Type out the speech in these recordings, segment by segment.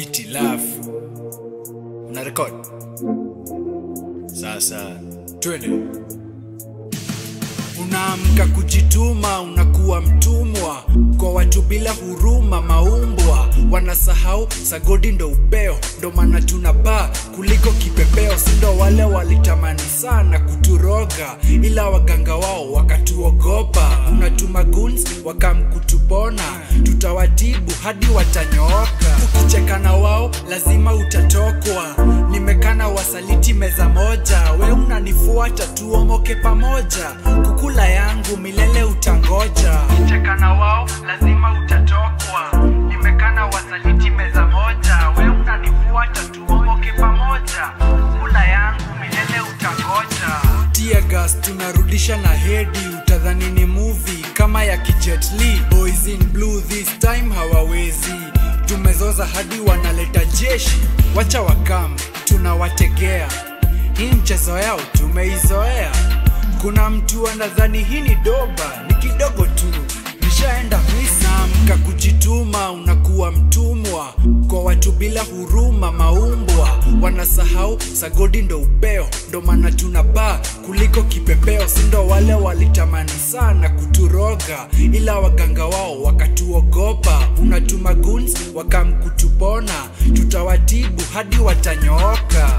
Hitilafu. Una record? Sasa twende. Unaamka kujituma, unakuwa mtumwa kwa watu bila huruma. Maumbwa wanasahau sagodi ndo upeo, ndo maana tunapaa kuliko kipepeo. Sindo wale walitamani sana kuturoga, ila waganga wao wakatuogopa. Unatuma guns wakamkutupona, tutawatibu hadi watanyooka. Ukicheka na wao lazima utatokwa. Nimekana wasaliti meza moja, we unanifuata tuomoke pamoja. Kukula yangu milele utangoja. Ukicheka na wao lazima utatokwa. Nimekana wasaliti meza moja, we unanifuata tuomoke pamoja. Kukula yangu milele utangoja. Tear gas tunarudisha na hedi, utadhani ni movie kama ya Jet Li. Boys in blue this time hawawezi, tumezoza hadi wanaleta jeshi. Wacha wakam, tunawategea. Hii mchezo yao tumeizoea. Kuna mtu anadhani hii ni doba, ni kidogo tu, nishaenda misa. Amka kujituma, unakuwa mtumwa kwa watu bila huruma. Maumbwa wanasahau sagodi ndo upeo, ndo maana tunapaa kuliko kipepeo. Sindo wale walitamani sana kuturoga, ila waganga wao wakatuogopa. Unatuma guns wakamkutupona, tutawatibu hadi watanyooka.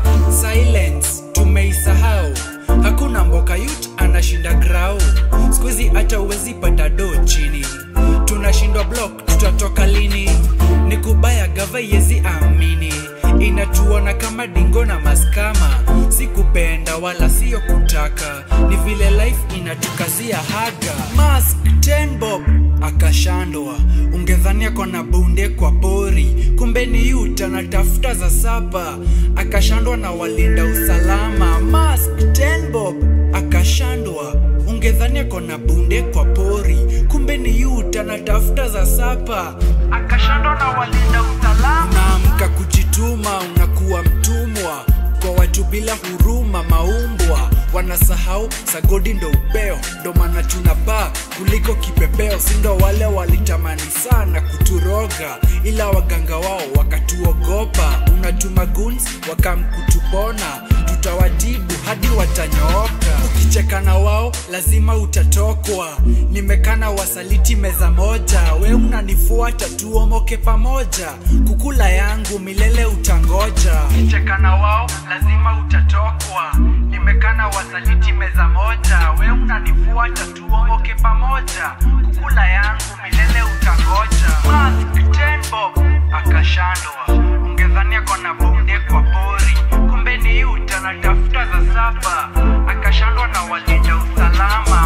Silence tumeisahau, hakuna mboka youth anashinda grau. Squeezy hata uwezi pata do chini, tunashindwa block tutatoka lini? Ni kubaya gava yezi amini, inatuona kama dingo na maskama. Sikupenda wala siyo kutaka, ni vile life inatukazia haga. Mask 10 bob akashandwa, ungedhania kona bunde kwa pori, kumbe ni youth anatafuta za sapa. Akashandwa na walinda usalama. Mask 10 bob akashandwa, ungedhania kona bunde kwa pori, kumbe ni youth anatafuta za sapa. Akashandwa na walinda usalama. Unaamka kujituma, unakuwa mtumwa kwa watu bila huruma. Maumbwa wanasahau sagodi ndo upeo, ndo maana tunapaa kuliko kipepeo. Sindo wale walitamani sana kuturoga, ila waganga wao wakatuogopa. Unatuma guns wakamkutupona, tutawatibu hadi watanyooka. Ukicheka na wao lazima utatokwa. Nimekana wasaliti meza moja, we unanifuata tuomoke pamoja. Kukula yangu milele utangoja. Ukicheka na wao lazima utatokwa. Nimekana wasaliti meza moja, we unanifuata tuomoke pamoja. Kukula yangu milele utangoja. Mask 10 bob akashandwa, ungedhania kona bunde kwa pori, kumbe ni youth anatafuta za sapa. Akashandwa na walinda usalama.